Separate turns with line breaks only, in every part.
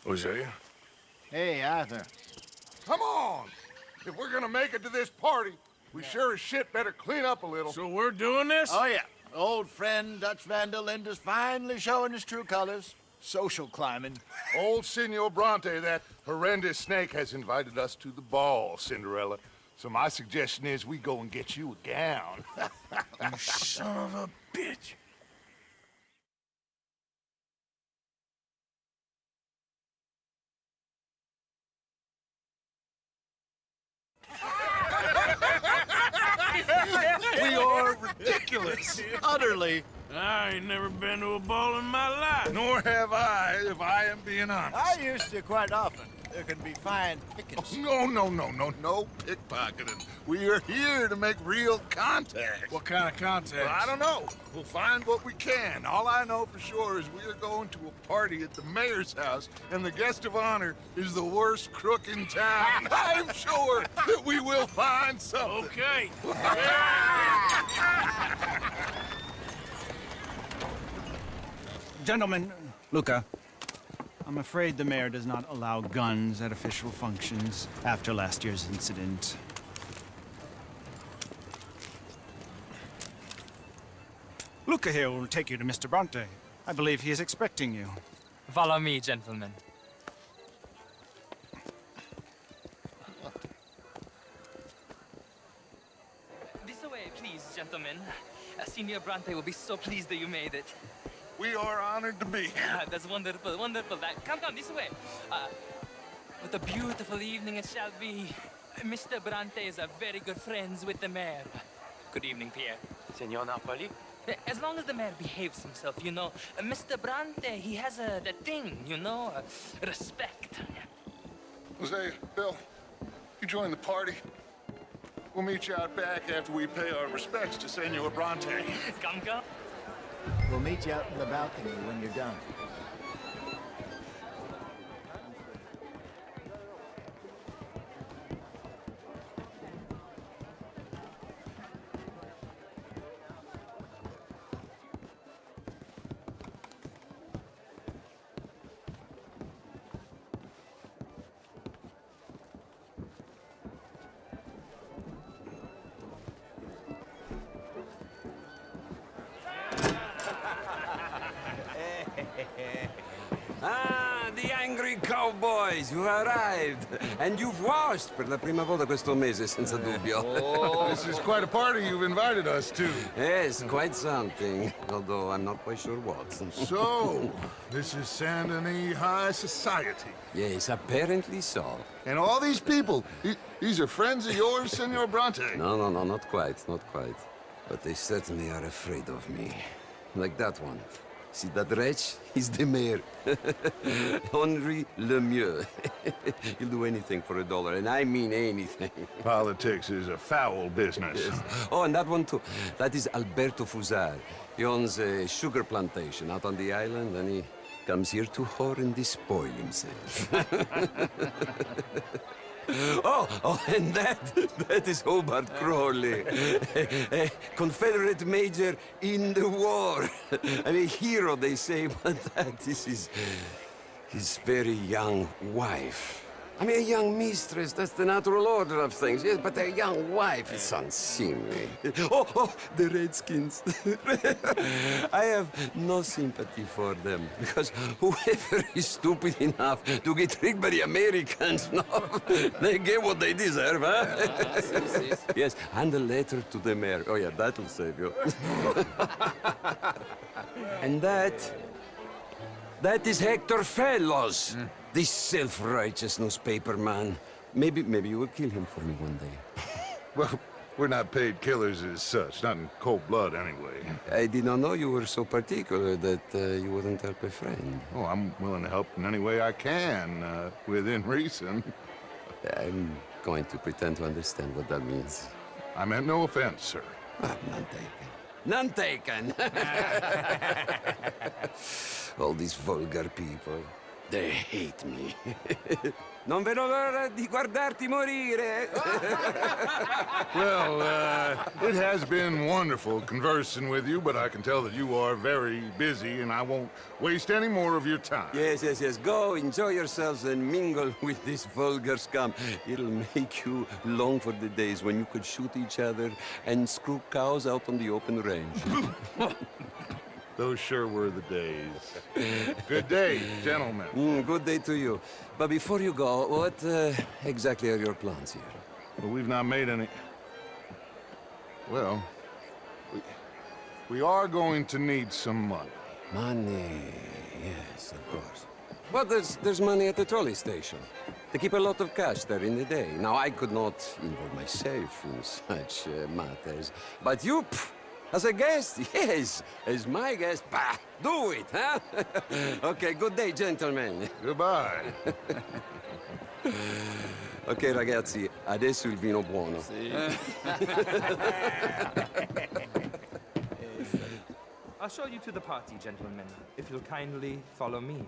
Hosea?
Hey, Arthur.
Come on! If we're gonna make it to this party, we sure as shit better clean up a little.
So we're doing this?
Oh, yeah. Old friend Dutch Van der Linde's finally showing his true colors. Social climbing.
Old Senor Bronte, that horrendous snake, has invited us to the ball, Cinderella. So my suggestion is we go and get you a gown.
You son of a bitch.
We are ridiculous.
Utterly.
I ain't never been to a ball in my life.
Nor have I, if I am being honest.
I used to quite often. There can be fine pickings.
No pickpocketing. We are here to make real contact.
What kind of contact?
Well, I don't know. We'll find what we can. All I know for sure is we are going to a party at the mayor's house, and the guest of honor is the worst crook in town. I'm sure that we will find something.
Okay.
Gentlemen, Luca, I'm afraid the mayor does not allow guns at official functions after last year's incident. Luca here will take you to Mr. Bronte. I believe he is expecting you.
Follow me, gentlemen. This way, please, gentlemen. Senior Bronte will be so pleased that you made it.
We are honored to be here.
That's wonderful, wonderful. Come, this way. What a beautiful evening it shall be. Mr. Bronte is very good friends with the mayor. Good evening, Pierre.
Senor Napoli?
As long as the mayor behaves himself, you know. Mr. Bronte, he has that thing, you know, respect.
Jose, Bill, you join the party. We'll meet you out back after we pay our respects to Senor Bronte.
Come.
We'll meet you out in the balcony when you're done.
Ah, the angry cowboys, you arrived. And you've washed per la prima volta questo mese, senza dubbio.
This is quite a party you've invited us to.
Yes, quite something. Although I'm not quite sure what.
So, this is Saint Denis High Society.
Yes, apparently so.
And all these people, these are friends of yours, Senor Bronte?
No, not quite, not quite. But they certainly are afraid of me. Like that one. See that wretch? He's the mayor. Henri Lemieux. He'll do anything for $1, and I mean anything.
Politics is a foul business.
Yes. Oh, and that one too. That is Alberto Fusar. He owns a sugar plantation out on the island, and he comes here to whore and despoil himself. Oh, and that is Hobart Crawley, a Confederate major in the war. I mean, hero, they say, but that is his very young wife. I mean, a young mistress, that's the natural order of things, yes, but a young wife is unseemly. Oh, the Redskins. I have no sympathy for them, because whoever is stupid enough to get tricked by the Americans, no, they get what they deserve, huh? Yes, and a letter to the mayor. Oh, yeah, that'll save you. And that is Hector Fellows. This self-righteous newspaper man. Maybe you will kill him for me one day.
Well, we're not paid killers as such, not in cold blood anyway.
I did not know you were so particular that you wouldn't help a friend.
Oh, I'm willing to help in any way I can, within reason.
I'm going to pretend to understand what that means.
I meant no offense, sir.
None taken. None taken! All these vulgar people. They hate me. Non vedo l'ora di guardarti morire.
Well, it has been wonderful conversing with you, but I can tell that you are very busy, and I won't waste any more of your time.
Yes, yes, yes. Go, enjoy yourselves and mingle with this vulgar scum. It'll make you long for the days when you could shoot each other and screw cows out on the open range.
Those sure were the days. Good day, gentlemen.
Good day to you. But before you go, what exactly are your plans here?
Well, we've not made any... Well, we are going to need some money.
Money, yes, of course. But there's money at the trolley station. They keep a lot of cash there in the day. Now, I could not involve myself in such matters. But you, as a guest, yes, as my guest, bah, do it, huh? Okay, good day, gentlemen.
Goodbye.
Ok, ragazzi, adesso il vino buono.
I'll show you to the party, gentlemen, if you'll kindly follow me.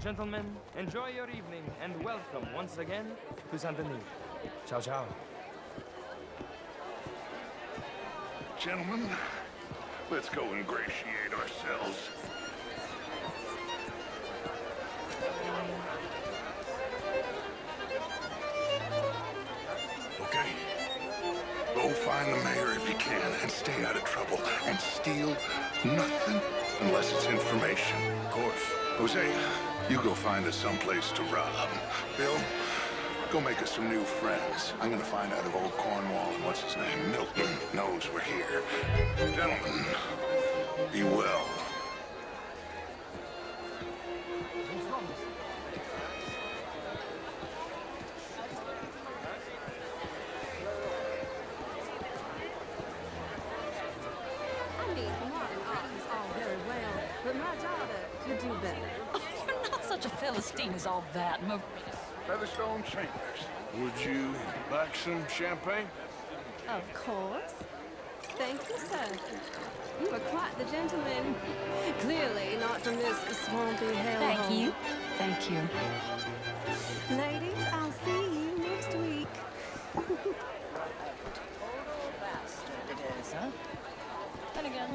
Gentlemen, enjoy your evening and welcome once again to Saint Denis. Ciao, ciao.
Gentlemen, let's go ingratiate ourselves. Okay. Go find the mayor if you can and stay out of trouble and steal nothing unless it's information. Of course. Jose, you go find us someplace to rob. Bill, go make us some new friends. I'm gonna find out if old Cornwall and what's his name, Milton, knows we're here. Gentlemen, be well.
I mean, modern art is all very well, but my daughter could do better.
You're not such a Philistine as all that,
Featherstone Chambers.
Would you like some champagne?
Of course. Thank you, sir. You are quite the gentleman. Clearly not from this swampy hellhole.
Thank you. Thank you.
Ladies, I'll see you next week.
Bastard it is, huh? Then again,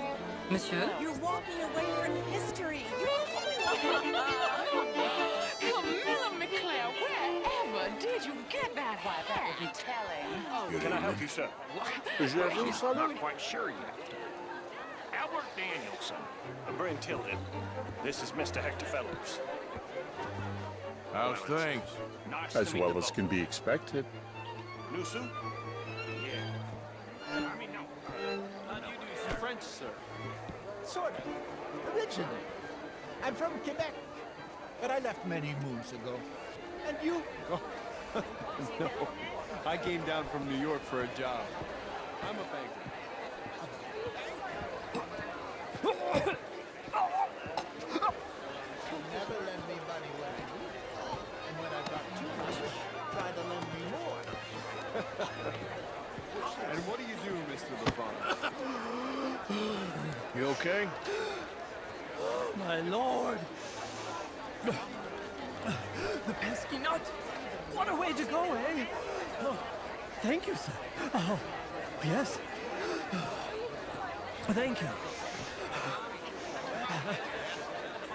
Monsieur?
You're walking away from history.
Camilla McClare, wherever did you get that hat? That would be telling.
Can I help you, sir?
He's not quite sure yet. Albert Danielson.
I'm Brent Tilden. This is Mr. Hector Fellows. How's things?
Nice
As
to meet
well
the
as
both.
can be expected.
New suit?
Yeah. I mean, no.
How do you do some French, sir?
Sort of. Originally. I'm from Quebec, but I left many moons ago. And you?
No, I came down from New York for a job. I'm a banker.
You never lend me money when I need it. And when I've got too much, try to lend me more.
And what do you do, Mr. LaFont?
You okay?
My lord! The pesky nut! What a way to go, eh? Oh, thank you, sir. Oh, yes. Thank you.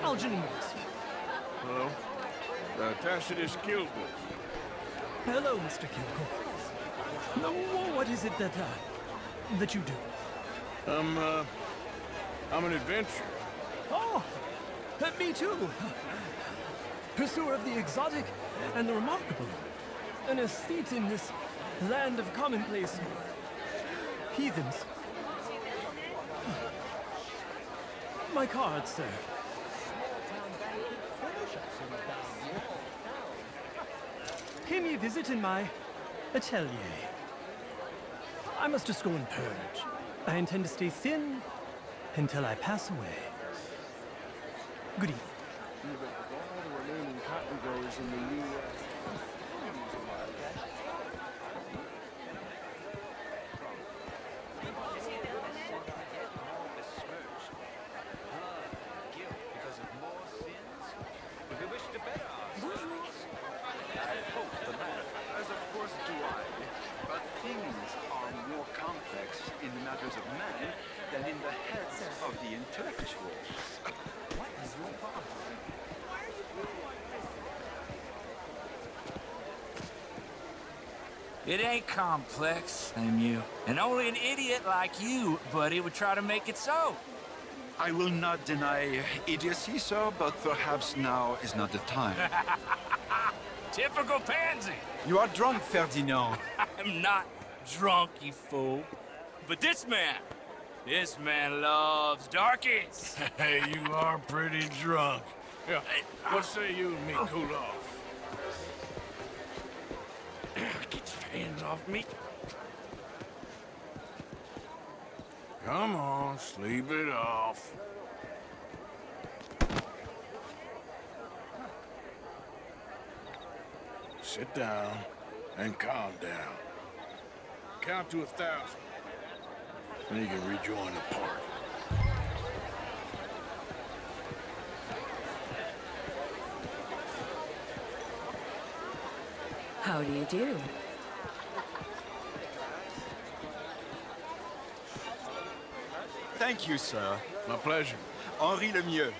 Algernon Wasp.
Hello. Tacitus Gilbert.
Hello, Mr. Kilgore. No, what is it that you do?
I'm an adventurer.
Oh, me too. Pursuer of the exotic and the remarkable. An aesthete in this land of commonplace heathens. My card, sir. Pay me a visit in my atelier. I must just go and purge. I intend to stay thin until I pass away. Good evening.
that with all the remaining cotton growers in the U.S.
As of course do I. But things are more complex in the matters of man than in the heads of the intellectuals. What is your problem?
It ain't complex, you. And only an idiot like you, buddy, would try to make it so.
I will not deny idiocy, sir, but perhaps now is not the time.
Typical pansy.
You are drunk, Ferdinand.
I'm not drunk, you fool. But this man loves darkies.
Hey, you are pretty drunk. Yeah, what say you and me cool off? Get your hands off me. Come on, sleep it off. Sit down and calm down. Count to 1,000. Then you can rejoin the party.
How do you do?
Thank you, sir.
My pleasure.
Henri Lemieux.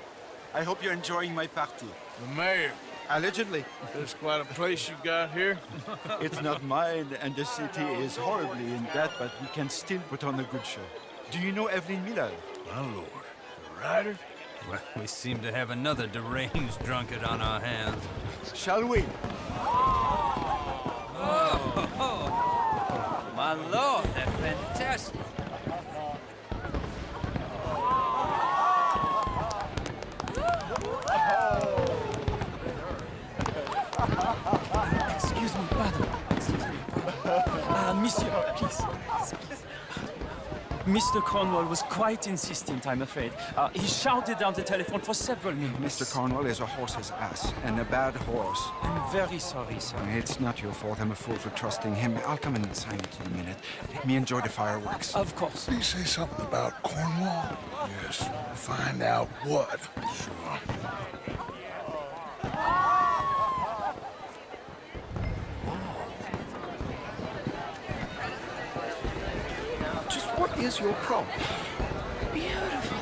I hope you're enjoying my party.
The mayor.
Allegedly.
There's quite a place you got here.
It's not mine, and the city is horribly in debt, but we can still put on a good show. Do you know Evelyn Miller?
My lord. The writer?
Well, we seem to have another deranged drunkard on our hands.
Shall we?
Oh, my lord, they're fantastic.
Excuse me, pardon. Excuse me, pardon. Monsieur, please. Mr. Cornwall was quite insistent, I'm afraid. He shouted down the telephone for several minutes.
Mr. Cornwall is a horse's ass, and a bad horse.
I'm very sorry, sir.
It's not your fault. I'm a fool for trusting him. I'll come in and sign it in a minute. Let me enjoy the fireworks.
Of course.
Did you say something about Cornwall? Yes. Find out what. Sure.
Just what is your problem?
Beautiful.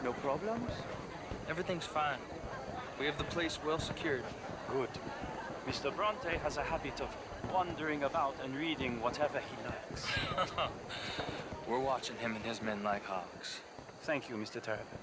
No problems? Everything's fine. We have the place well secured.
Good. Mr. Bronte has a habit of wandering about and reading whatever he likes.
We're watching him and his men like hawks.
Thank you, Mr. Terrapin.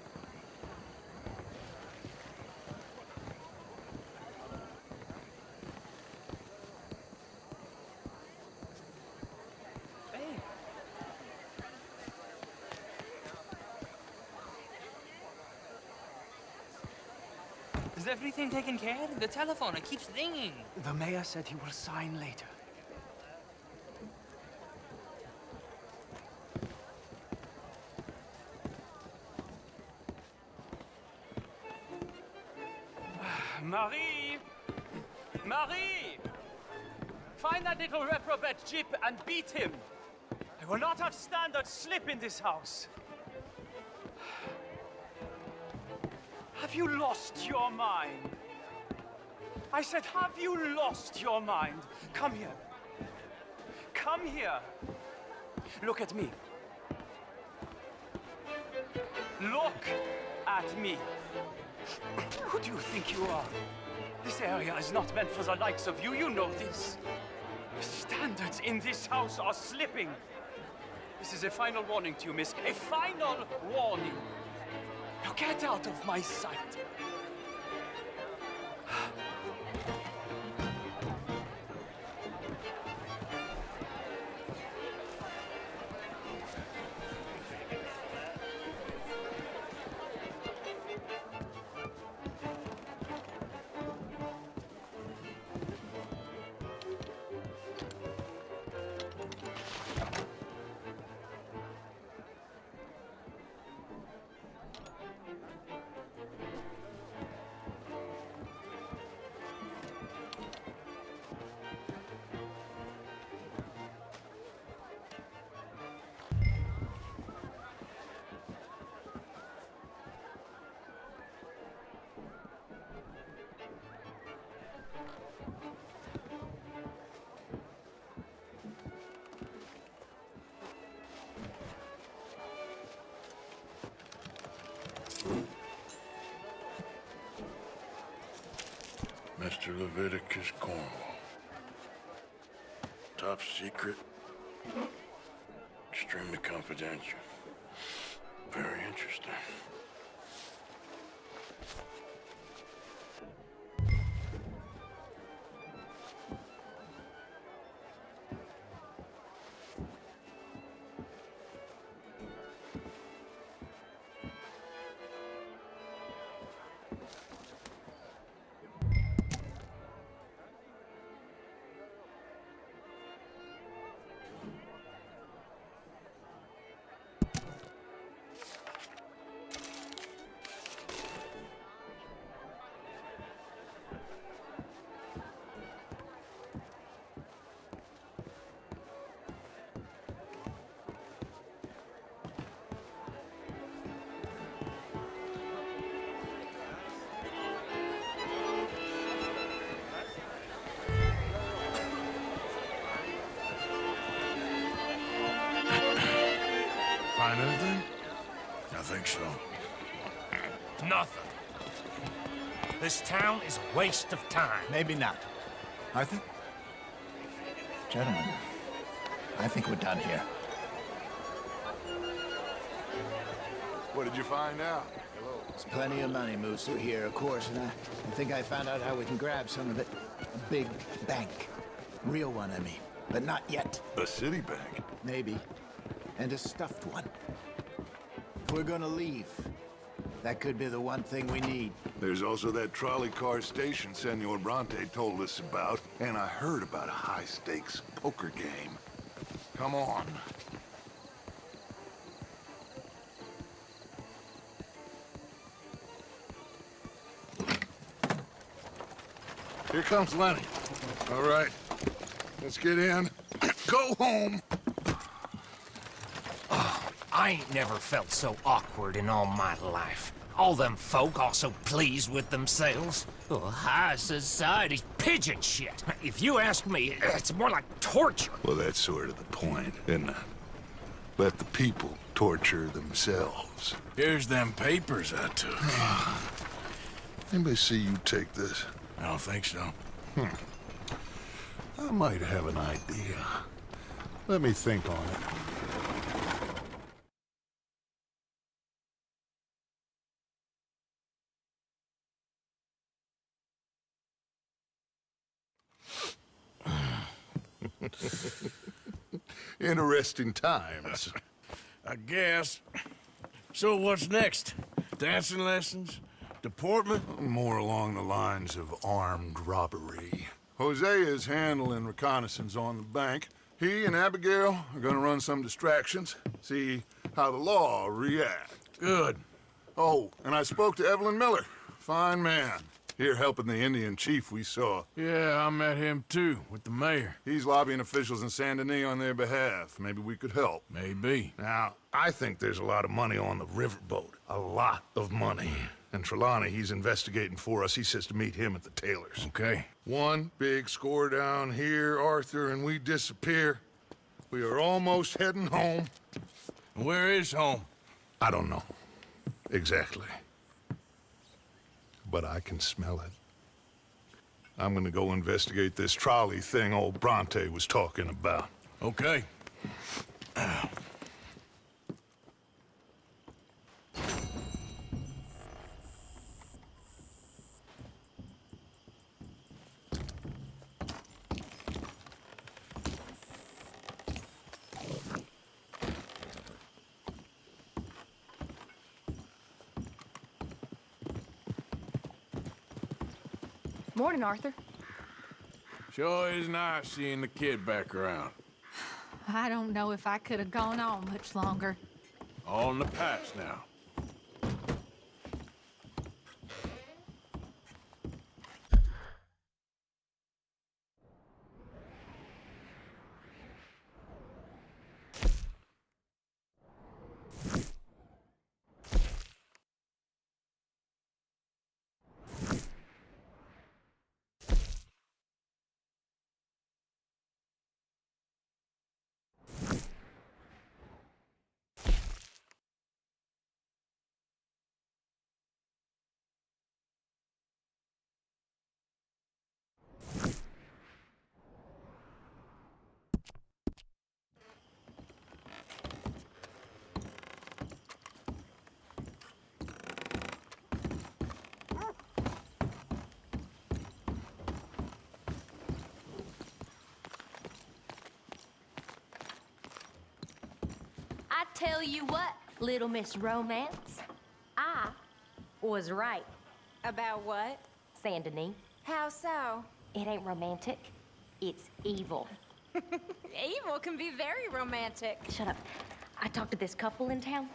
Is everything taken care of? The telephone, it keeps ringing.
The mayor said he will sign later. Marie! Marie! Find that little reprobate Jip and beat him. I will not have standard slip in this house. Have you lost your mind? I said, have you lost your mind? Come here. Come here. Look at me. Look at me. Who do you think you are? This area is not meant for the likes of you. You know this. The standards in this house are slipping. This is a final warning to you, miss. A final warning. Get out of my sight!
Mr. Leviticus Cornwall. Top secret. Extremely confidential. Very interesting. Find anything? I think so.
Nothing. This town is a waste of time.
Maybe not. Arthur? Gentlemen, I think we're done here.
What did you find out? Hello.
There's plenty of money moves through here, of course, and I think I found out how we can grab some of it. A big bank. Real one, I mean. But not yet.
A city bank?
Maybe. And a stuffed one. If we're gonna leave, that could be the one thing we need.
There's also that trolley car station Senor Bronte told us about, and I heard about a high-stakes poker game. Come on. Here comes Lenny. All right, let's get in. Go home.
I ain't never felt so awkward in all my life. All them folk all so pleased with themselves. Oh, high society's pigeon shit. If you ask me, it's more like torture.
Well, that's sort of the point, isn't it? Let the people torture themselves.
Here's them papers I took.
Anybody see you take this?
I don't think so.
I might have an idea. Let me think on it. Interesting times.
I guess. So what's next? Dancing lessons? Deportment?
More along the lines of armed robbery. Hosea is handling reconnaissance on the bank. He and Abigail are gonna run some distractions, see how the law reacts.
Good.
Oh, and I spoke to Evelyn Miller. Fine man. Here helping the Indian chief we saw.
Yeah, I met him too, with the mayor.
He's lobbying officials in Saint Denis on their behalf. Maybe we could help.
Maybe.
Now, I think there's a lot of money on the riverboat. A lot of money. And Trelawney, he's investigating for us. He says to meet him at the Taylor's.
Okay.
One big score down here, Arthur, and we disappear. We are almost heading home.
Where is home?
I don't know. Exactly. But I can smell it. I'm gonna go investigate this trolley thing old Bronte was talking about.
Okay.
Morning, Arthur.
Sure is nice seeing the kid back around.
I don't know if I could have gone on much longer.
All in the past now.
I tell you what, Little Miss Romance, I was right.
About what?
Saint Denis.
How so?
It ain't romantic, it's evil.
Evil can be very romantic.
Shut up. I talked to this couple in town.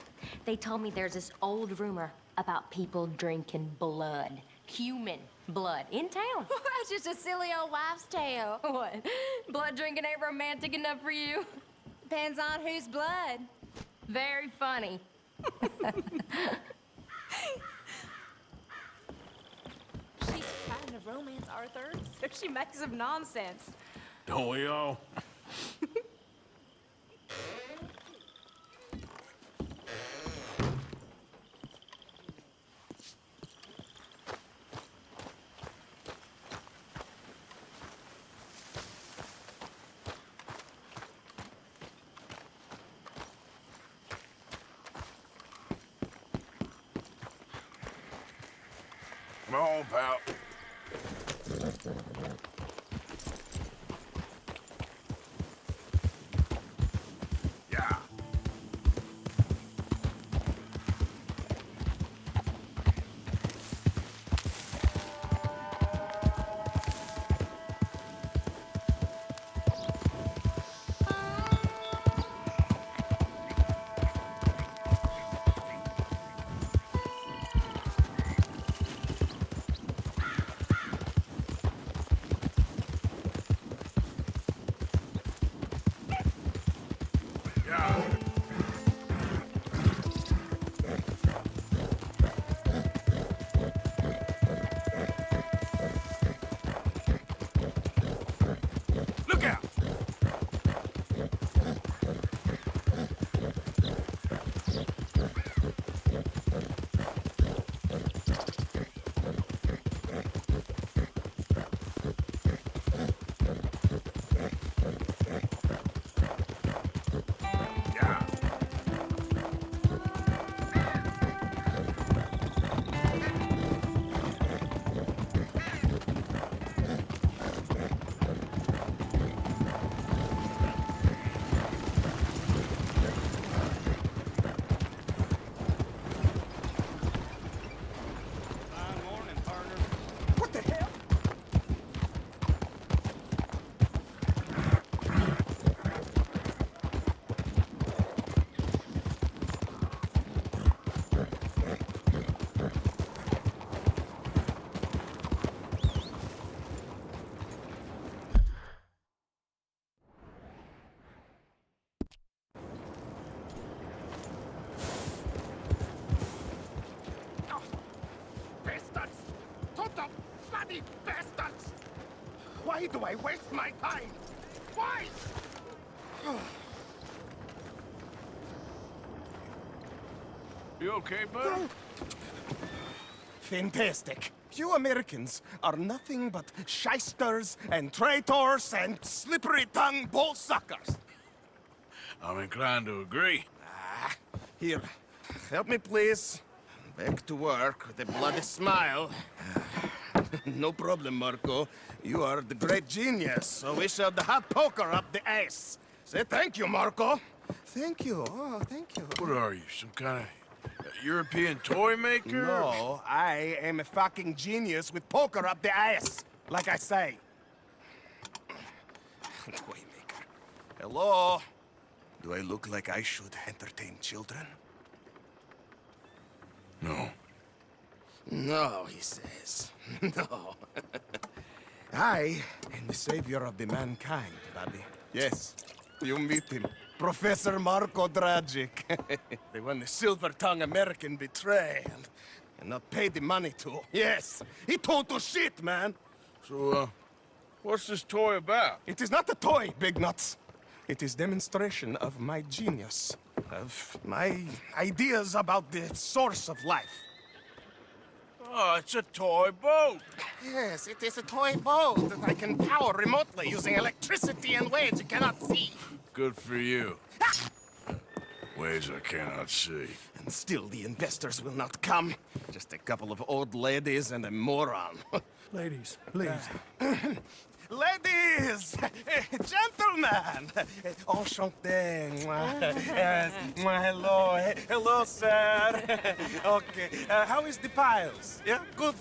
They told me there's this old rumor about people drinking blood. Human blood in town.
That's just a silly old wives' tale.
What? Blood drinking ain't romantic enough for you?
Depends on whose blood.
Very funny.
She's trying to romance Arthur, so she makes up nonsense.
Don't we all? Come on, pal. Yeah. Look out!
Bastards! Total bloody bastards! Why do I waste my time? Why?
You okay, bud?
Fantastic. You Americans are nothing but shysters and traitors and slippery-tongued bull suckers.
I'm inclined to agree.
Here, help me, please. Back to work with a bloody smile. No problem, Marco. You are the great genius, so we shall the hot poker up the ass. Say thank you, Marco. Thank you. Oh, thank you.
What are you, some kind of European toy maker?
No, I am a fucking genius with poker up the ass. like I say. Toymaker. Hello? Do I look like I should entertain children?
No.
No, he says. No. I am the savior of the mankind, buddy. Yes, you meet him. Professor Marco Dragic. The one the silver-tongued American betray and not pay the money to. Yes, he total shit, man.
So, what's this toy about?
It is not a toy, Big Nuts. It is demonstration of my genius, of my ideas about the source of life.
Oh, it's a toy boat.
Yes, it is a toy boat that I can power remotely using electricity and waves you cannot see.
Good for you. Ways I cannot see.
And still the investors will not come. Just a couple of old ladies and a moron.
Ladies, please.
Ladies! Gentlemen! Enchanté. Yes. Hello. Hello, sir. Okay. How is the piles? Yeah? Good.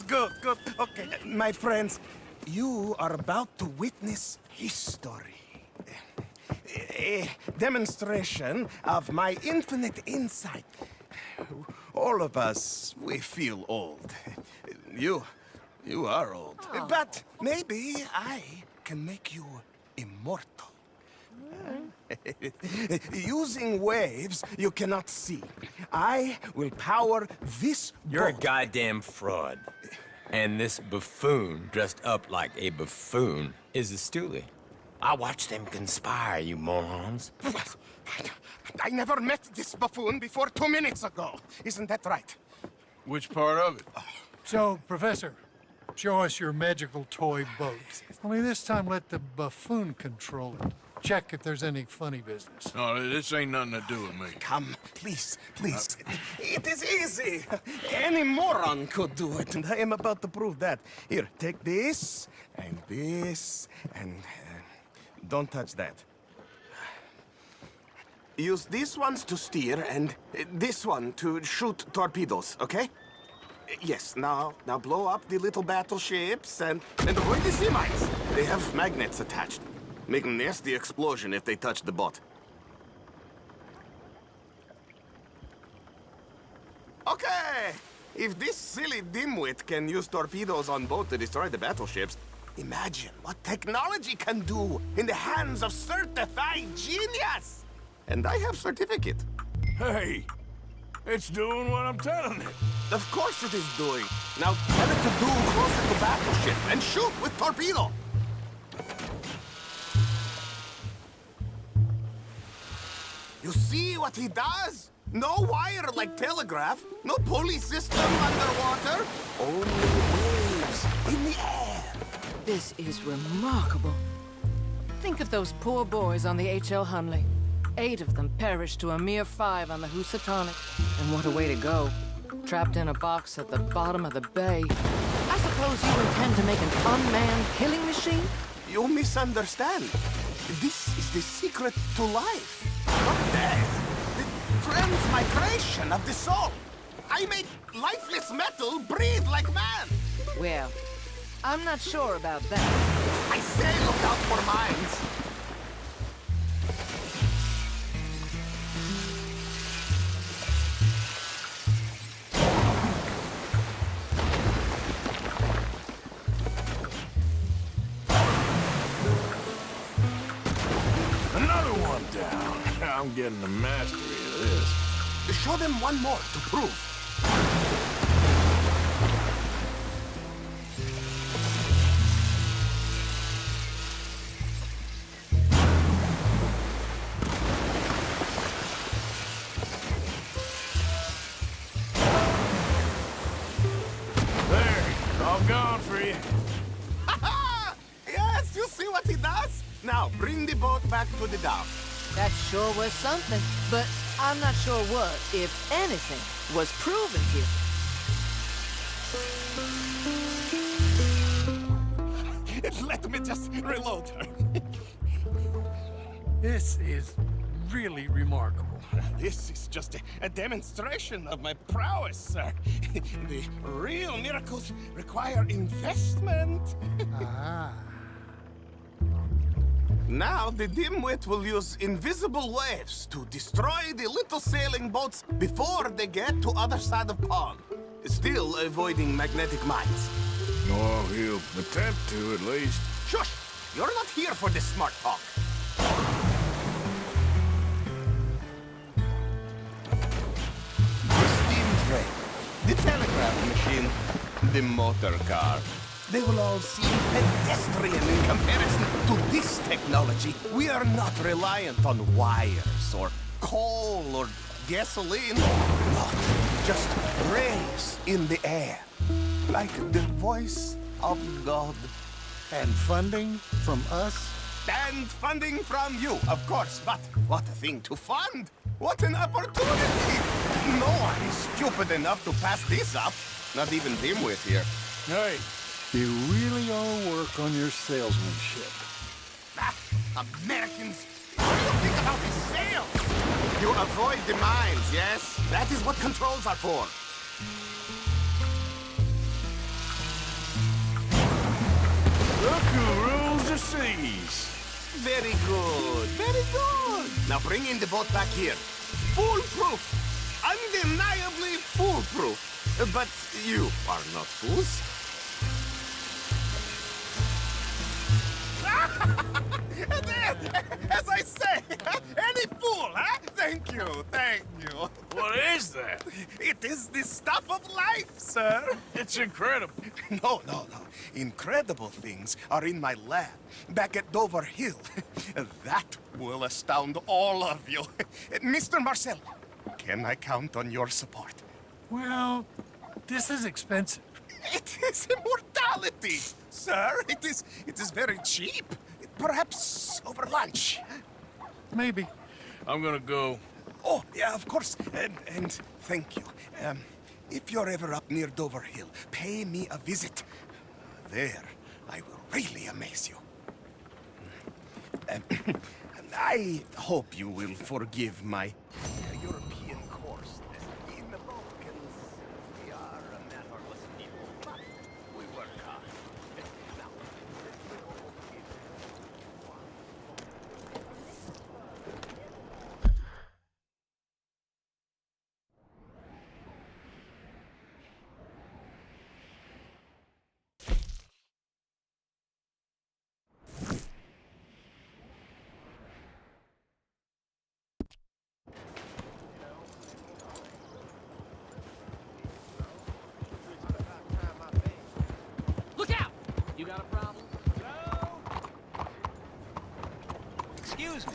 Okay. My friends, you are about to witness history. A demonstration of my infinite insight. All of us, we feel old. You are old.
Oh.
But maybe I can make you immortal. Using waves you cannot see, I will power this
You're a
boat.
goddamn fraud. And this buffoon, dressed up like a buffoon, is a stoolie. I watched them conspire, you morons.
I never met this buffoon before 2 minutes ago. Isn't that right?
Which part of it?
So, Professor, show us your magical toy boat. Only this time let the buffoon control it. Check if there's any funny business.
No, this ain't nothing to do with me.
Come, please. It is easy. Any moron could do it, and I am about to prove that. Here, take this, and don't touch that. Use these ones to steer, and this one to shoot torpedoes, okay? Yes, now blow up the little battleships, and avoid the sea mines. They have magnets attached. Make a nasty explosion if they touch the boat. Okay! If this silly dimwit can use torpedoes on boat to destroy the battleships, imagine what technology can do in the hands of certified genius! And I have certificate.
Hey, it's doing what I'm telling it.
Of course it is doing. Now tell it to do closer to battleship and shoot with torpedo. You see what he does? No wire like telegraph, no pulley system underwater, only waves in the air.
This is remarkable. Think of those poor boys on the H.L. Hunley. 8 of them perished to a mere 5 on the Housatonic. And what a way to go. Trapped in a box at the bottom of the bay. I suppose you intend to make an unmanned killing machine?
You misunderstand. This is the secret to life. Not death. The transmigration of the soul. I make lifeless metal breathe like man.
Well, I'm not sure about that.
I say look out for mines.
Another one down. I'm getting the mastery of this.
Show them one more to prove.
There, all gone for you.
Yes, you see what he does? Now, bring the boat back to the dock.
That sure was something, but I'm not sure what, if anything, was proven
Let me just reload her.
This is really remarkable.
This is just a demonstration of my prowess, sir. The real miracles require investment.
Ah.
Now the dimwit will use invisible waves to destroy the little sailing boats before they get to other side of pond. Still avoiding magnetic mines.
Oh, he'll attempt to, at least.
Shush! You're not here for this smart talk. The steam train, the telegraph machine, the motor car. They will all seem pedestrian in comparison to this technology. We are not reliant on wires or coal or gasoline. Not just rays in the air, like the voice of God.
And funding from us?
And funding from you, of course. But what a thing to fund! What an opportunity! No one is stupid enough to pass this up. Not even Dimwit here.
Hey.
You really ought to work on your salesmanship.
Ah, Americans! What do you think about this sale? You avoid the mines, yes? That is what controls are for.
Look who rules the seas.
Very good, very good. Now bring in the boat back here. Foolproof. Undeniably foolproof. But you are not fools. As I say, any fool, huh? Thank you, thank you.
What is that?
It is the stuff of life, sir.
It's incredible.
No. Incredible things are in my lab, back at Dover Hill. That will astound all of you. Mr. Marcel, can I count on your support?
Well, this is expensive.
It is immortality, sir. It is very cheap. Perhaps over lunch.
Maybe.
I'm gonna go.
Oh, yeah, of course. And thank you. If you're ever up near Dover Hill, pay me a visit. There, I will really amaze you. I hope you will forgive my European course. In the Balkans, we are a mannerless people, but we work hard. Now,
Look out! You got a problem? No! Excuse me.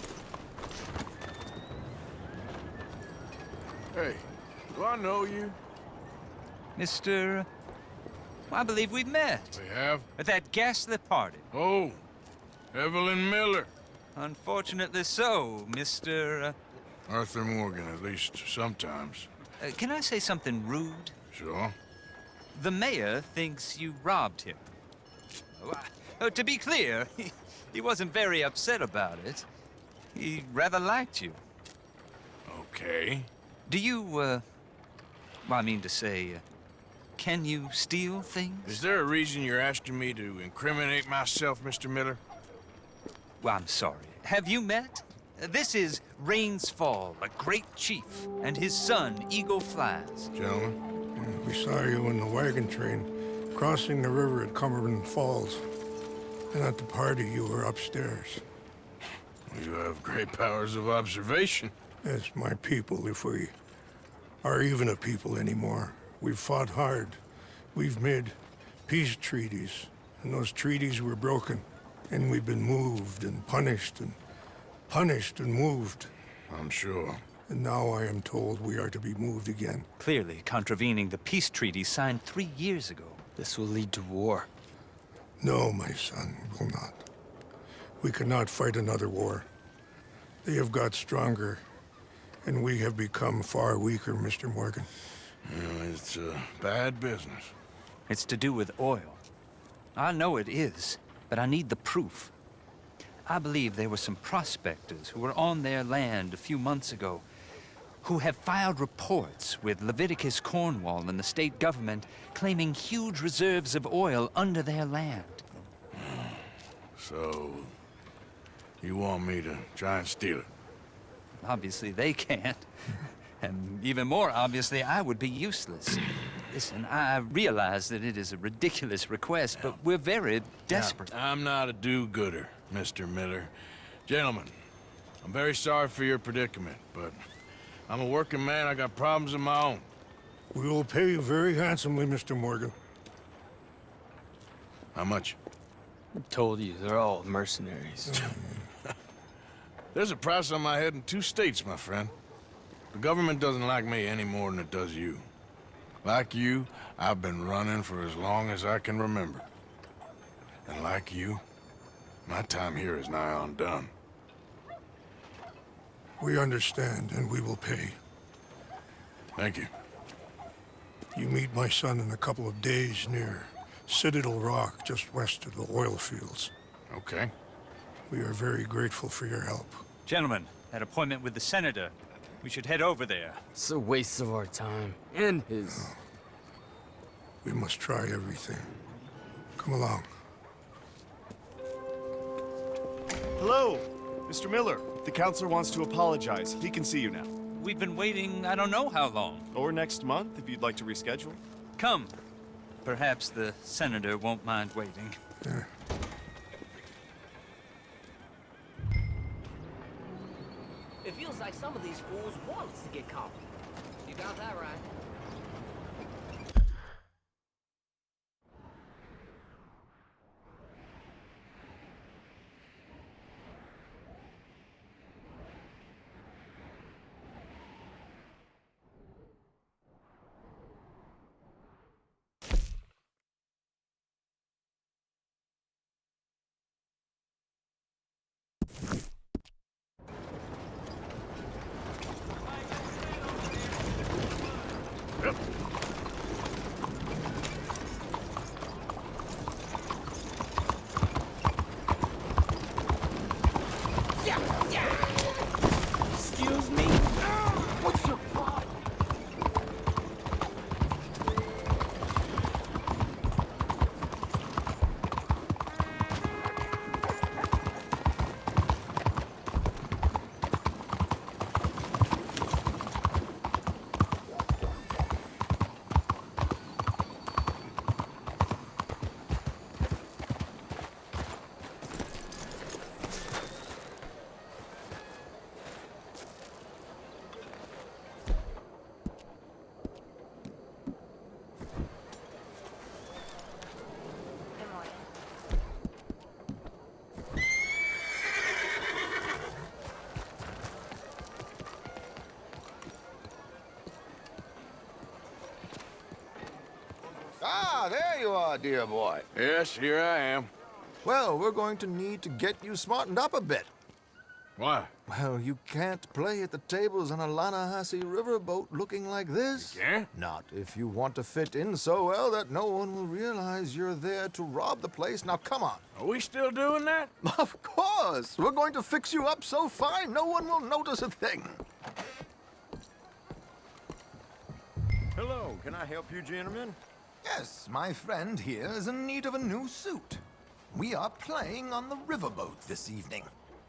Hey, do I know you?
Mr. I believe we've met.
We have?
At that ghastly party.
Oh, Evelyn Miller.
Unfortunately so, Mr.
Arthur Morgan, at least sometimes.
Can I say something rude?
Sure.
The mayor thinks you robbed him. To be clear, he wasn't very upset about it. He rather liked you.
Okay.
Do you, well, I mean to say, can you steal things?
Is there a reason you're asking me to incriminate myself, Mr. Miller?
Well, I'm sorry. Have you met? This is Rains Fall, a great chief, and his son, Eagle Flies.
Gentlemen?
Yeah, we saw you in the wagon train, crossing the river at Cumberland Falls. And at the party, you were upstairs.
You have great powers of observation.
Yes, my people, if we are even a people anymore. We've fought hard. We've made peace treaties, and those treaties were broken. And we've been moved and punished and moved.
I'm sure.
And now I am told we are to be moved again.
Clearly contravening the peace treaty signed 3 years ago.
This will lead to war.
No, my son, it will not. We cannot fight another war. They have got stronger, and we have become far weaker, Mr. Morgan.
Well, it's bad business.
It's to do with oil. I know it is, but I need the proof. I believe there were some prospectors who were on their land a few months ago who have filed reports with Leviticus Cornwall and the state government claiming huge reserves of oil under their land.
So, you want me to try and steal it?
Obviously they can't. And even more obviously, I would be useless. Listen, I realize that it is a ridiculous request, but we're very desperate.
Now, I'm not a do-gooder, Mr. Miller. Gentlemen, I'm very sorry for your predicament, but I'm a working man. I got problems of my own.
We will pay you very handsomely, Mr. Morgan.
How much?
I told you, they're all mercenaries.
There's a price on my head in 2 states, my friend. The government doesn't like me any more than it does you. Like you, I've been running for as long as I can remember. And like you, my time here is nigh on done.
We understand, and we will pay.
Thank you.
You meet my son in a couple of days near Citadel Rock, just west of the oil fields.
Okay.
We are very grateful for your help.
Gentlemen, that appointment with the senator. We should head over there.
It's a waste of our time. And his.
We must try everything. Come along.
Hello, Mr. Miller. The counselor wants to apologize. He can see you now.
We've been waiting I don't know how long.
Or next month, if you'd like to reschedule.
Come. Perhaps the senator won't mind waiting.
Yeah.
It feels like some of these fools want us to get caught. You got that right. Excuse me? What's your problem?
Ah, there you are, dear boy.
Yes, here I am.
Well, we're going to need to get you smartened up a bit.
Why?
Well, you can't play at the tables on a Lannahechee riverboat looking like this.
You can't?
Not if you want to fit in so well that no one will realize you're there to rob the place. Now, come on.
Are we still doing that?
Of course. We're going to fix you up so fine no one will notice a thing.
Hello, can I help you, gentlemen?
Yes, my friend here is in need of a new suit. We are playing on the riverboat this evening.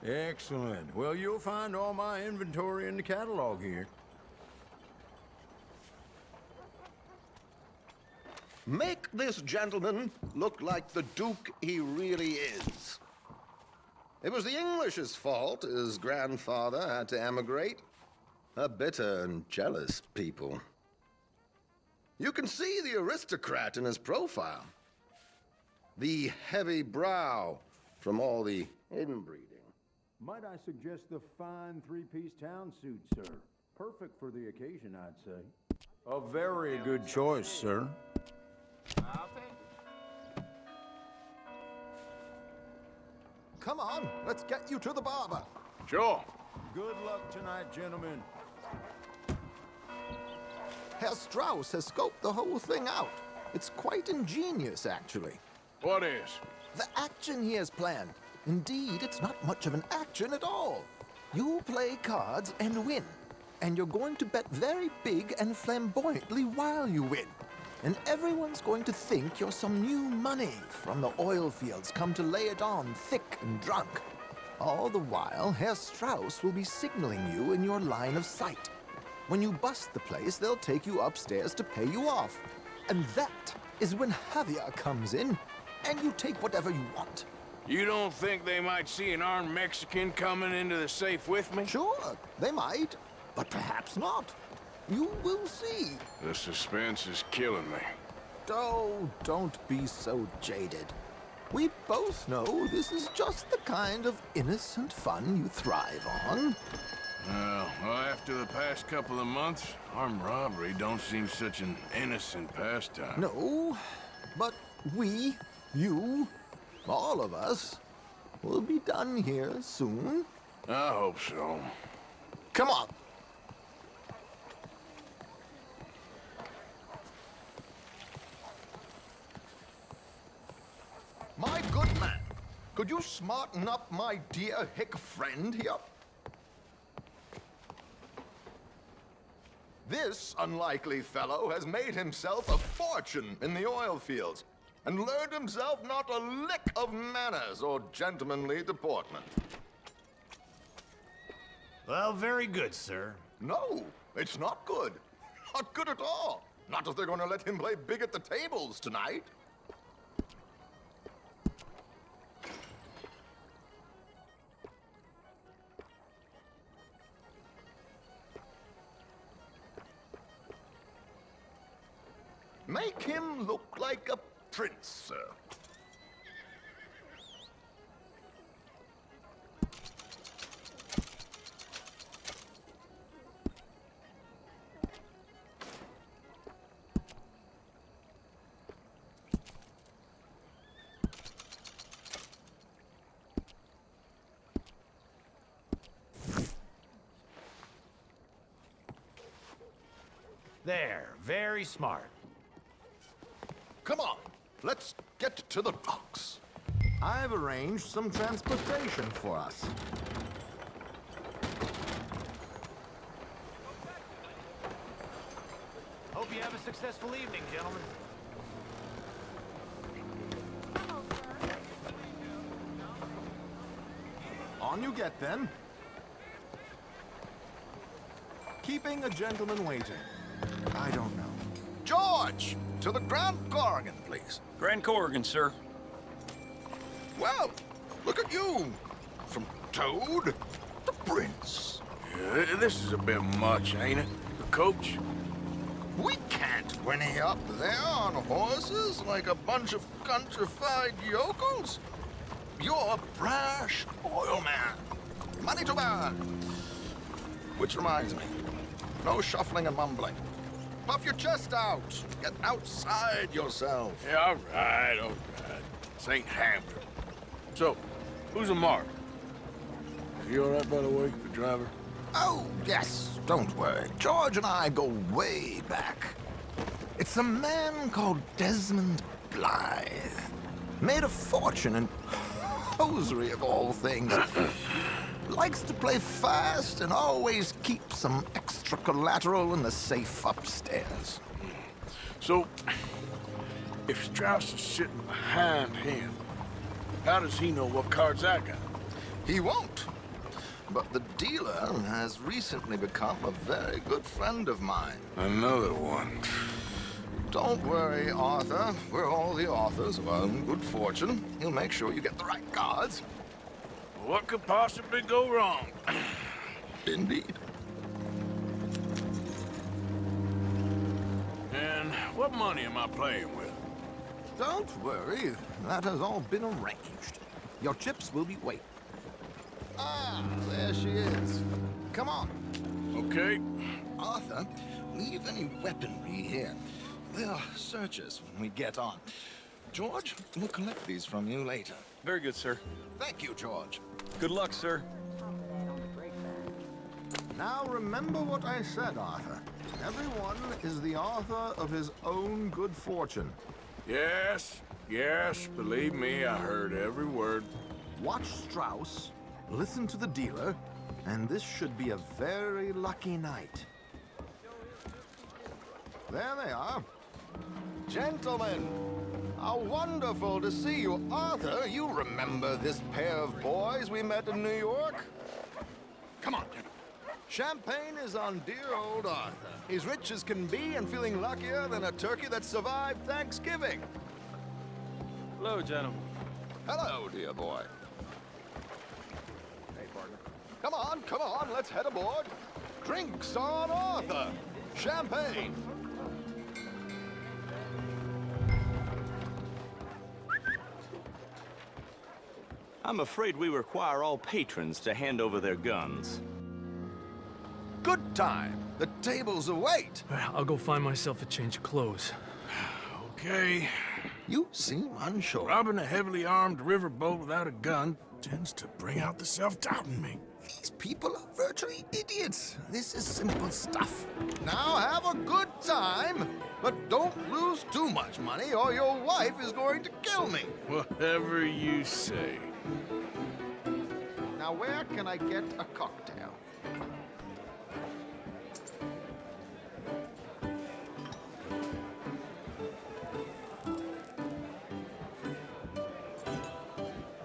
Excellent. Well, you'll find all my inventory in the catalog here.
Make this gentleman look like the Duke he really is. It was the English's fault his grandfather had to emigrate. A bitter and jealous people. You can see the aristocrat in his profile. The heavy brow from all the inbreeding.
Might I suggest the fine three-piece town suit, sir? Perfect for the occasion, I'd say. A very good choice, sir.
Come on, let's get you to the barber.
Sure.
Good luck tonight, gentlemen.
Herr Strauss has scoped the whole thing out. It's quite ingenious, actually.
What is?
The action he has planned.
Indeed, it's not much of an action at all. You play cards and win. And you're going to bet very big and flamboyantly while you win. And everyone's going to think you're some new money from the oil fields come to lay it on thick and drunk. All the while, Herr Strauss will be signaling you in your line of sight. When you bust the place, they'll take you upstairs to pay you off. And that is when Javier comes in, and you take whatever you want.
You don't think they might see an armed Mexican coming into the safe with me?
Sure, they might, but perhaps not. You will see.
The suspense is killing me.
Oh, don't be so jaded. We both know this is just the kind of innocent fun you thrive on.
Well, after the past couple of months, armed robbery don't seem such an innocent pastime.
No, but we, you, all of us, will be done here soon.
I hope so.
Come on. My good man, could you smarten up my dear hick friend here? This unlikely fellow has made himself a fortune in the oil fields and learned himself not a lick of manners or gentlemanly deportment.
Well, very good, sir.
No, it's not good. Not good at all. Not if they're going to let him play big at the tables tonight. Make him look like a prince, sir.
There, very smart.
Come on, let's get to the docks. I've arranged some transportation for us.
Hope you have a successful evening, gentlemen.
On you get, then. Keeping a gentleman waiting. I don't know. George! To the Grand Corrigan, please.
Grand Corrigan, sir.
Well, look at you. From Toad to Prince.
Yeah, this is a bit much, ain't it? The coach?
We can't whinny up there on horses like a bunch of countrified yokels. You're a brash oil man. Money to burn. Which reminds me, no shuffling and mumbling. Puff your chest out. Get outside yourself.
Yeah, all right. This ain't Hampton. So, who's a Mark? Is he all right, by the way, the driver?
Oh, yes. Don't worry. George and I go way back. It's a man called Desmond Blythe. Made a fortune in hosiery of all things. Likes to play fast and always keep some extra collateral in the safe upstairs.
So, if Strauss is sitting behind him, how does he know what cards I got?
He won't. But the dealer has recently become a very good friend of mine.
Another one.
Don't worry, Arthur. We're all the authors of our own good fortune. He'll make sure you get the right cards.
What could possibly go wrong?
Indeed.
And what money am I playing with?
Don't worry. That has all been arranged. Your chips will be waiting. Ah, there she is. Come on.
Okay.
Arthur, leave any weaponry here. They'll search us when we get on. George, we'll collect these from you later.
Very good, sir.
Thank you, George.
Good luck, sir.
Now remember what I said, Arthur. Everyone is the author of his own good fortune.
Yes, believe me, I heard every word.
watch Strauss, listen to the dealer, and this should be a very lucky night. There they are. Gentlemen, how wonderful to see you. Arthur, you remember this pair of boys we met in New York? Come on, gentlemen. Champagne is on dear old Arthur. He's rich as can be and feeling luckier than a turkey that survived Thanksgiving.
Hello, gentlemen.
Hello, dear boy. Hey, partner. Come on, let's head aboard. Drinks on Arthur. Champagne.
I'm afraid we require all patrons to hand over their guns.
Good time. The tables await.
I'll go find myself a change of clothes.
Okay.
You seem unsure.
Robbing a heavily armed riverboat without a gun tends to bring out the self-doubt in me.
These people are virtually idiots. This is simple stuff. Now have a good time, but don't lose too much money or your wife is going to kill me.
Whatever you say.
Now where can I get a cocktail?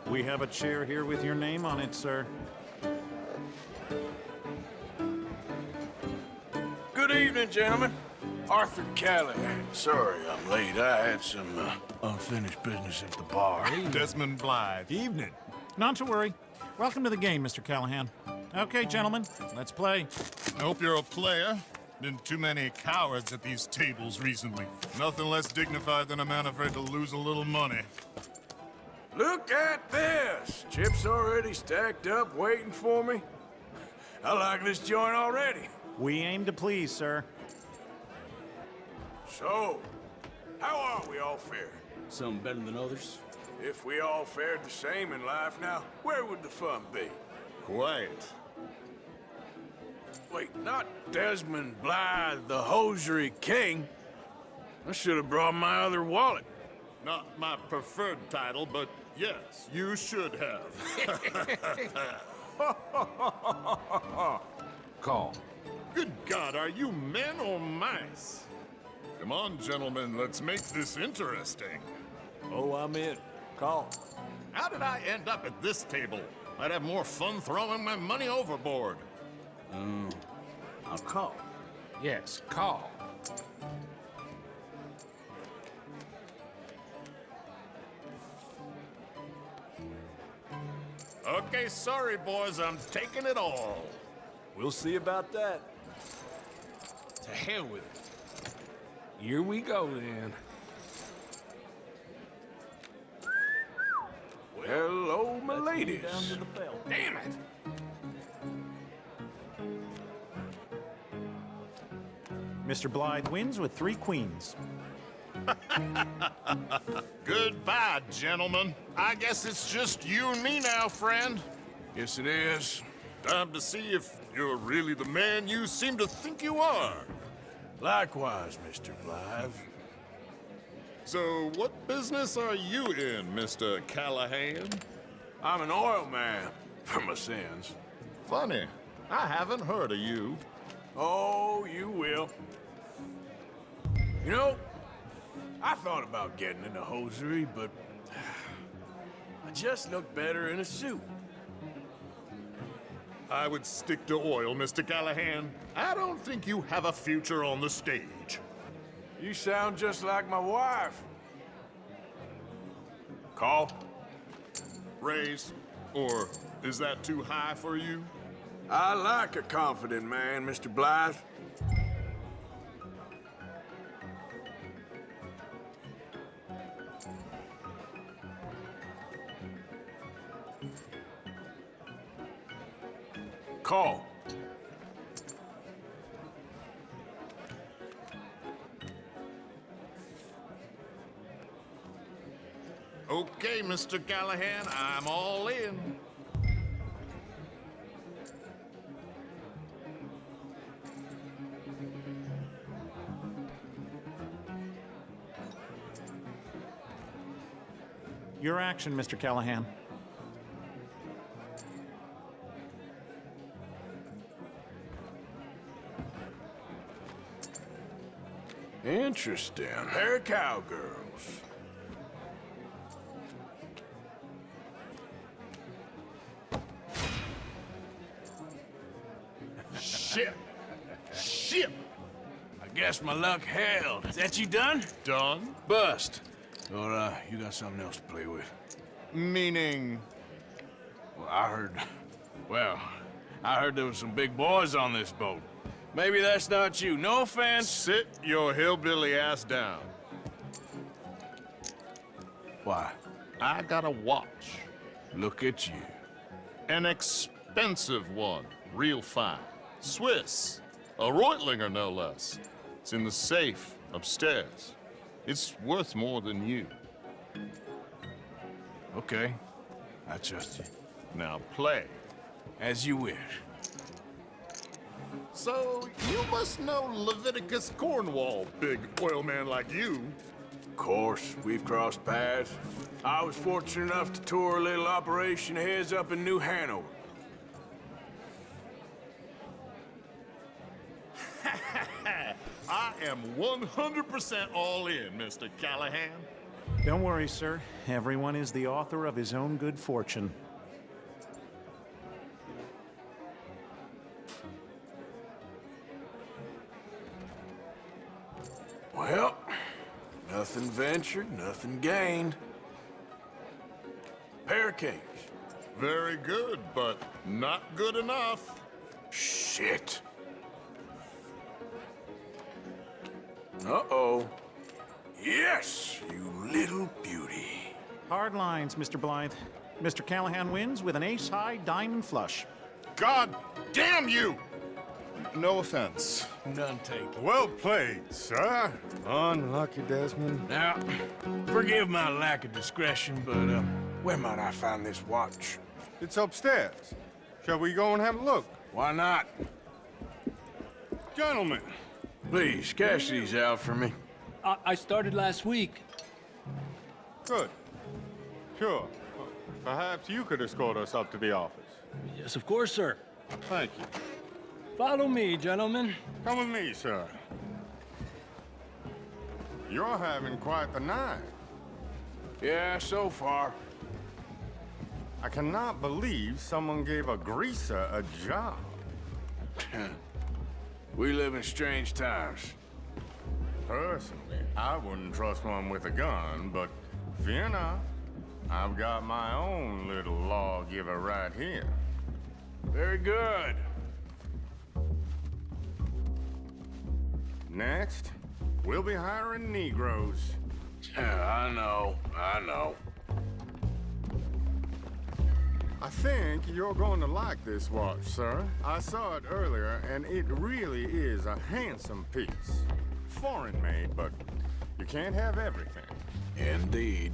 We have a chair here with your name on it, sir.
Good evening, gentlemen. Arthur Callahan. Sorry I'm late. I had some unfinished business at the bar.
Desmond Blythe. Evening. Not to worry. Welcome to the game, Mr. Callahan. Okay, gentlemen, let's play.
I hope you're a player. Been too many cowards at these tables recently. Nothing less dignified than a man afraid to lose a little money.
Look at this! Chips already stacked up, waiting for me. I like this joint already.
We aim to please, sir.
So, how are we all faring?
Some better than others.
If we all fared the same in life now, where would the fun be?
Quiet.
Wait, not Desmond Blythe, the hosiery king. I should have brought my other wallet.
Not my preferred title, but yes, you should have.
Call.
Good God, are you men or mice? Come on, gentlemen, let's make this interesting.
Oh, I'm in. Call.
How did I end up at this table? I'd have more fun throwing my money overboard.
I'll call.
Yes, call.
Okay, sorry, boys, I'm taking it all.
We'll see about that.
To hell with it. Here we go, then. Hello, my ladies.
Down to the bell.
Damn it!
Mr. Blythe wins with 3 queens.
Goodbye, gentlemen. I guess it's just you and me now, friend.
Yes, it is.
Time to see if you're really the man you seem to think you are.
Likewise, Mr. Blythe.
So, what business are you in, Mr. Callahan?
I'm an oil man, for my sins.
Funny. I haven't heard of you.
Oh, you will. You know, I thought about getting into hosiery, but I just look better in a suit.
I would stick to oil, Mr. Callahan. I don't think you have a future on the stage.
You sound just like my wife. Call.
Raise. Or is that too high for you?
I like a confident man, Mr. Blythe. Call.
Okay, Mr. Callahan, I'm all in.
Your action, Mr. Callahan.
Interesting. Pair of cowgirls.
Shit! Shit!
I guess my luck held. Is that you done?
Done?
Bust. Or, you got something else to play with?
Meaning?
Well, I heard there was some big boys on this boat. Maybe that's not you. No offense.
Sit your hillbilly ass down.
Why?
I got a watch.
Look at you.
An expensive one. Real fine. Swiss. A Reutlinger, no less. It's in the safe upstairs. It's worth more than you.
Okay. I trust you.
Now play.
As you wish.
So, you must know Leviticus Cornwall, big oil man like you.
Of course, we've crossed paths. I was fortunate enough to tour a little operation of his up in New Hanover.
I am 100% all in, Mr. Callahan.
Don't worry, sir. Everyone is the author of his own good fortune.
Well, nothing ventured, nothing gained. Pair of canes.
Very good, but not good enough.
Shit. Uh-oh. Yes, you little beauty.
Hard lines, Mr. Blythe. Mr. Callahan wins with an ace-high diamond flush.
God damn you! No offense.
None taken.
Well played, sir. Unlucky, Desmond.
Now, forgive my lack of discretion, but, where might I find this watch?
It's upstairs. Shall we go and have a look?
Why not?
Gentlemen.
Please, cash these out for me.
I started last week.
Good. Sure. Perhaps you could escort us up to the office.
Yes, of course, sir.
Thank you.
Follow me, gentlemen.
Come with me, sir. You're having quite the night.
Yeah, so far.
I cannot believe someone gave a greaser a job.
We live in strange times.
Personally, I wouldn't trust one with a gun, but fear not. I've got my own little lawgiver right here.
Very good.
Next, we'll be hiring Negroes.
I know.
I think you're going to like this watch, sir. I saw it earlier, and it really is a handsome piece. Foreign made, but you can't have everything.
Indeed.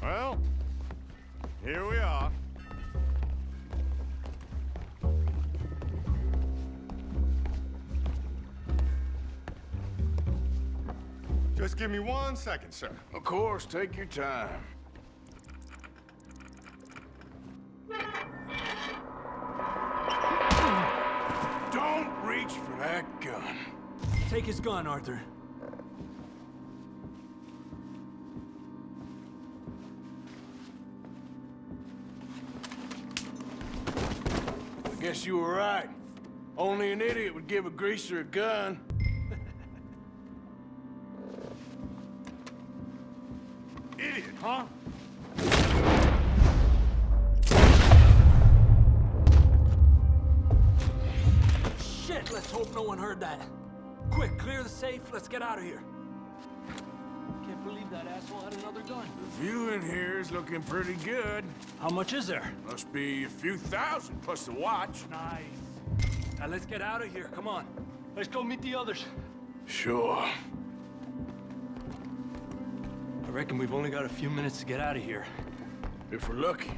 Well, here we are. Just give me 1 second, sir.
Of course, take your time. Don't reach for that gun.
Take his gun, Arthur.
I guess you were right. Only an idiot would give a greaser a gun.
Idiot, huh?
Shit, let's hope no one heard that. Quick, clear the safe. Let's get out of here. Can't believe that asshole had another gun.
The view in here is looking pretty good.
How much is there?
Must be a few thousand plus the watch.
Nice. Now let's get out of here. Come on. Let's go meet the others.
Sure.
I reckon we've only got a few minutes to get out of here.
If we're lucky.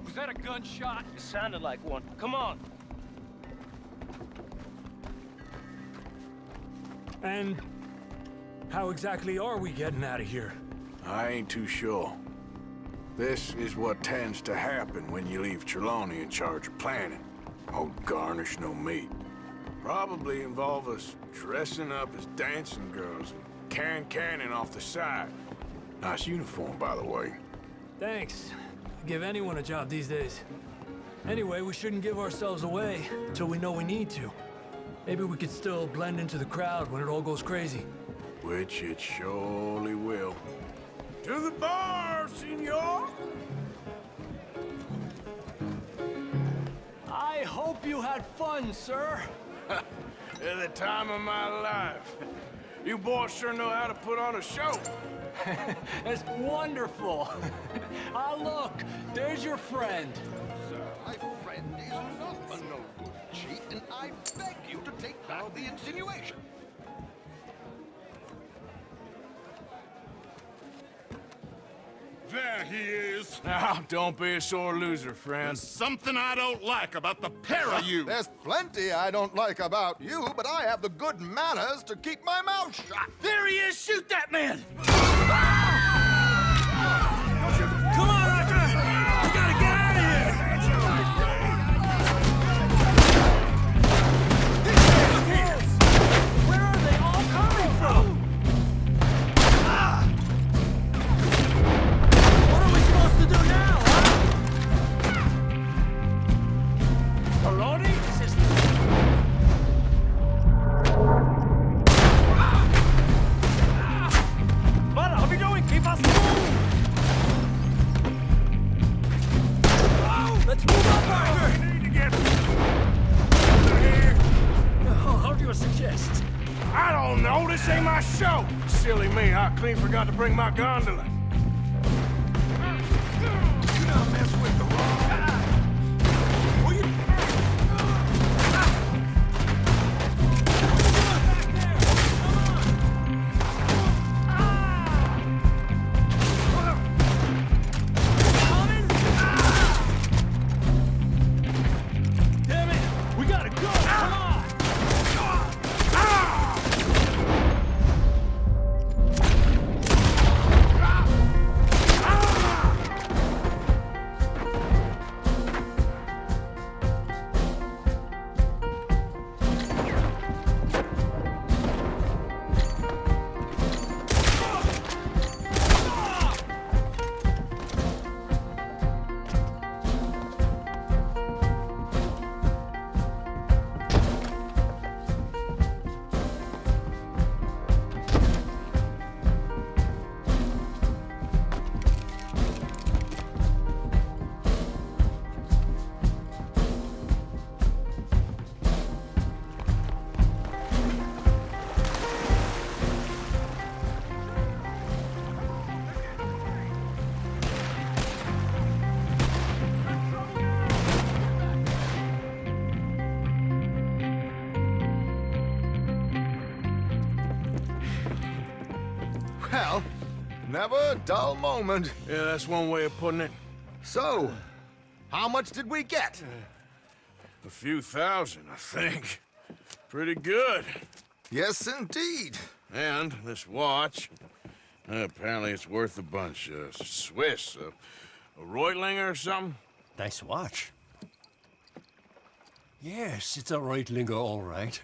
Was that a gunshot?
It sounded like one. Come on.
And how exactly are we getting out of here?
I ain't too sure. This is what tends to happen when you leave Trelawney in charge of planning. Oh, garnish no meat. Probably involve us dressing up as dancing girls and carrying cannon off the side. Nice uniform, by the way.
Thanks. Give anyone a job these days. Anyway, we shouldn't give ourselves away till we know we need to. Maybe we could still blend into the crowd when it all goes crazy.
Which it surely will. To the bar, senor!
I hope you had fun, sir.
At the time of my life. You boys sure know how to put on a show.
That's wonderful. Ah, look, there's your friend.
Sir, my friend is not a no-good cheat, and I beg you to take back the insinuation.
There he is.
Now, don't be a sore loser, friend.
There's something I don't like about the pair of you.
There's plenty I don't like about you, but I have the good manners to keep my mouth shut.
There he is! Shoot that man!
Come on, Arthur! We gotta get out of here! Where are they all coming from? What are we supposed to do now, huh? Maloney? What are we doing? Keep us moving! Let's move up, Arthur!
We need to get over here.
How do you suggest?
I don't know. This ain't my show. Silly me. I clean forgot to bring my gondola. You not mess with the wrong guy.
Damn it! We gotta go! Come on!
Well, never a dull moment.
Yeah, that's one way of putting it.
So, how much did we get?
A few thousand, I think. Pretty good.
Yes, indeed.
And this watch, apparently it's worth a bunch. Swiss, a Reutlinger or something?
Nice watch. Yes, it's a Reutlinger, all right.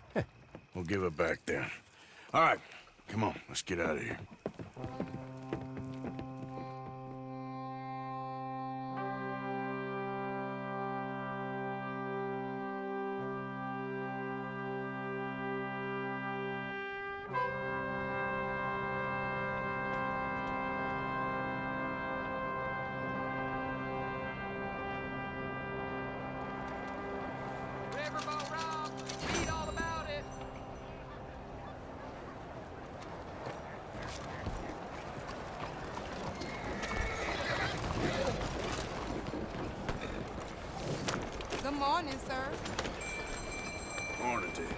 We'll give it back then. All right, come on, let's get out of here.
Riverboat Rob, read all about it.
Good morning, sir.
Morning, Dick.